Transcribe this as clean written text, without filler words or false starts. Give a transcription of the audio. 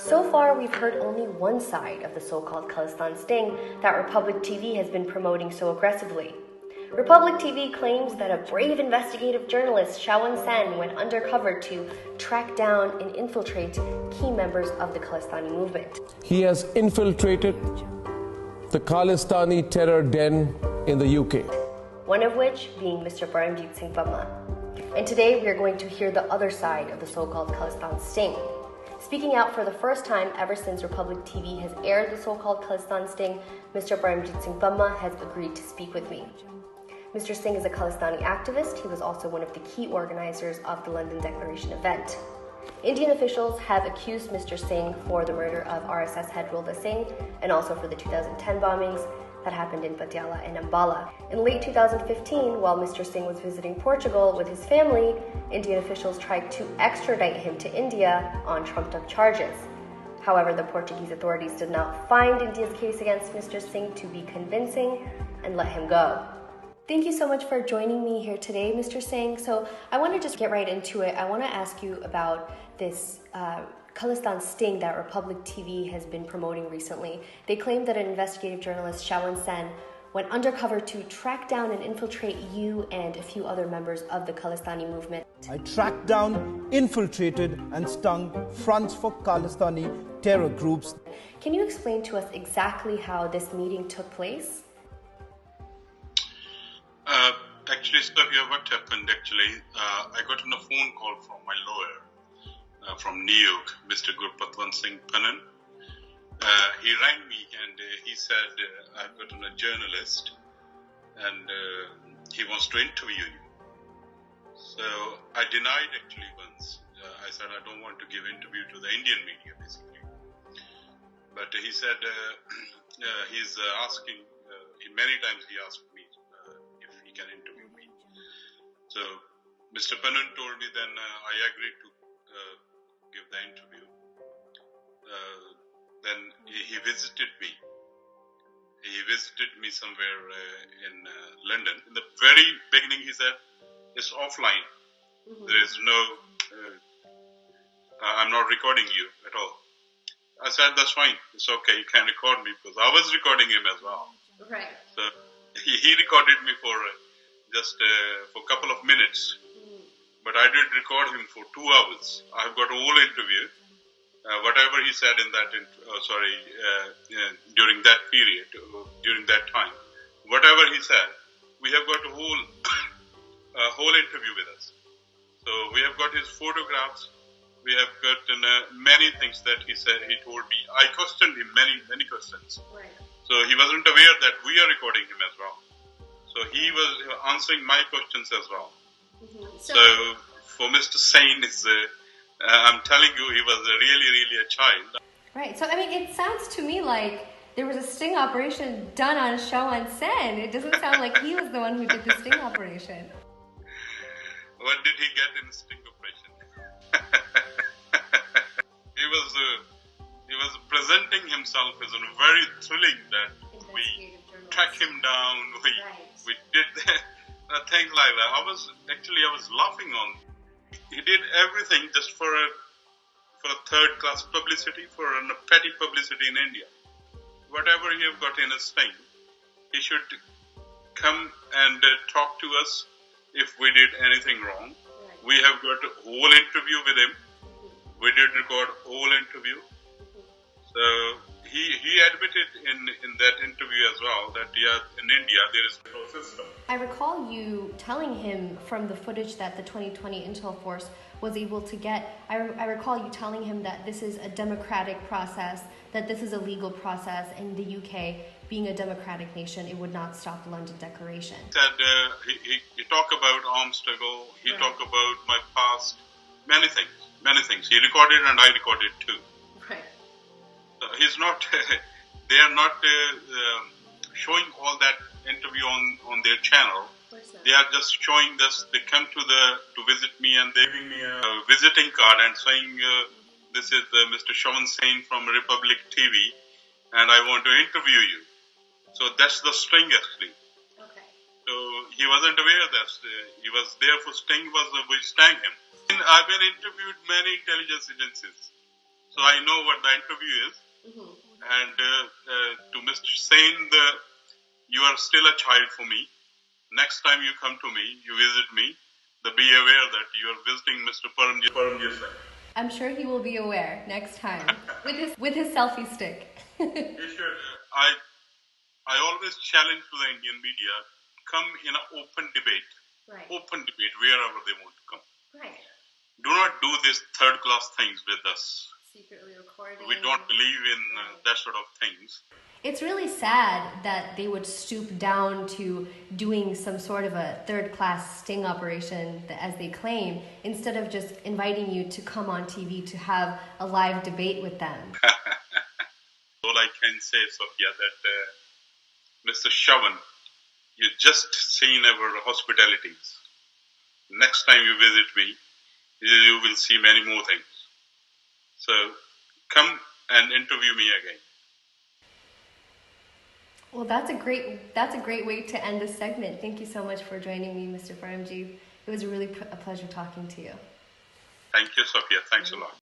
So far, we've heard only one side of the so-called Khalistan sting that Republic TV has been promoting so aggressively. Republic TV claims that a brave investigative journalist, Shawan Sen, went undercover to track down and infiltrate key members of the Khalistani movement. He has infiltrated the Khalistani terror den in the UK. One of which being Mr. Paramjit Singh Pamma. And today we are going to hear the other side of the so-called Khalistan sting. Speaking out for the first time ever since Republic TV has aired the so-called Khalistan sting, Mr. Paramjit Singh Pamma has agreed to speak with me. Mr. Singh is a Khalistani activist. He was also one of the key organizers of the London Declaration event. Indian officials have accused Mr. Singh for the murder of RSS head Rolda Singh and also for the 2010 bombings that happened in Patiala and Ambala. In late 2015, while Mr. Singh was visiting Portugal with his family, Indian officials tried to extradite him to India on trumped-up charges. However, the Portuguese authorities did not find India's case against Mr. Singh to be convincing and let him go. Thank you so much for joining me here today, Mr. Singh. So I want to just get right into it. I want to ask you about this Khalistan sting that Republic TV has been promoting recently. They claim that an investigative journalist, Shawan Sen, went undercover to track down and infiltrate you and a few other members of the Khalistani movement. I tracked down, infiltrated and stung fronts for Khalistani terror groups. Can you explain to us exactly how this meeting took place? Actually, sir, here what happened I got on a phone call from my lawyer from New York, Mr. Gurpatwant Singh Panan. He rang me and he said, I've got a journalist and he wants to interview you. So I denied actually once. I said I don't want to give interview to the Indian media basically. But he said he's asking, many times he asked me if he can interview me. So Mr. Panan told me then I agreed to give the interview. Then he visited me. He visited me somewhere in London. In the very beginning he said, it's offline. Mm-hmm. There is no, I'm not recording you at all. I said, that's fine. It's okay. You can record me because I was recording him as well. Right. So he recorded me for just for a couple of minutes. Mm-hmm. But I did record him for 2 hours. I've got a whole interview. Whatever he said in that, during that period, during that time, whatever he said, we have got a whole interview with us. So we have got his photographs. We have got many things that he said. He told me. I questioned him many questions. Right. So he wasn't aware that we are recording him as well. So he was answering my questions as well. Mm-hmm. So for Mr. Singh is. I'm telling you, he was really a child. Right. So, I mean, it sounds to me like there was a sting operation done on Shawan Sen. It doesn't sound like he was the one who did the sting operation. What did he get in sting operation? He was presenting himself as a very thrilling that we track him down. We did things like that. I was laughing on. He did everything just for a third-class publicity, for a petty publicity in India. Whatever he have got in his thing, he should come and talk to us if we did anything wrong. Right. We have got a whole interview with him. Mm-hmm. We did record a whole interview. Mm-hmm. So he admitted in that interview as well that in India there is no system. I recall you telling him from the footage that the 2020 Intel Force was able to get, I recall you telling him that this is a democratic process, that this is a legal process, and the UK, being a democratic nation, it would not stop the London Declaration. He said, he talked about arms struggle, he talked about my past, many things. He recorded and I recorded too. Right. He's not, they are not showing all that interview on their channel. They are just showing this. They come to visit me and they giving me a visiting card and saying, this is Mr. Shawan Singh from Republic TV and I want to interview you. So that's the sting actually. Okay. So he wasn't aware that he was there for sting, we stung him. I've been interviewed many intelligence agencies. So I know what the interview is. And to Mr. Sain, you are still a child for me. Next time you come to me, you visit me, be aware that you are visiting Mr. Paramjit Singh. I'm sure he will be aware next time with his selfie stick. You should. I always challenge to the Indian media, come in an open debate. Right. Open debate, wherever they want to come. Right. Do not do these third-class things with us. Secretly recording. We don't believe in that sort of things. It's really sad that they would stoop down to doing some sort of a third-class sting operation, as they claim, instead of just inviting you to come on TV to have a live debate with them. All I can say, Sophia, that Mr. Shavan, you just seen our hospitalities. Next time you visit me, you will see many more things. So come and interview me again. Well, that's a great way to end this segment. Thank you so much for joining me, Mr. Paramjit. It was really a pleasure talking to you. Thank you, Sophia. Thanks a lot.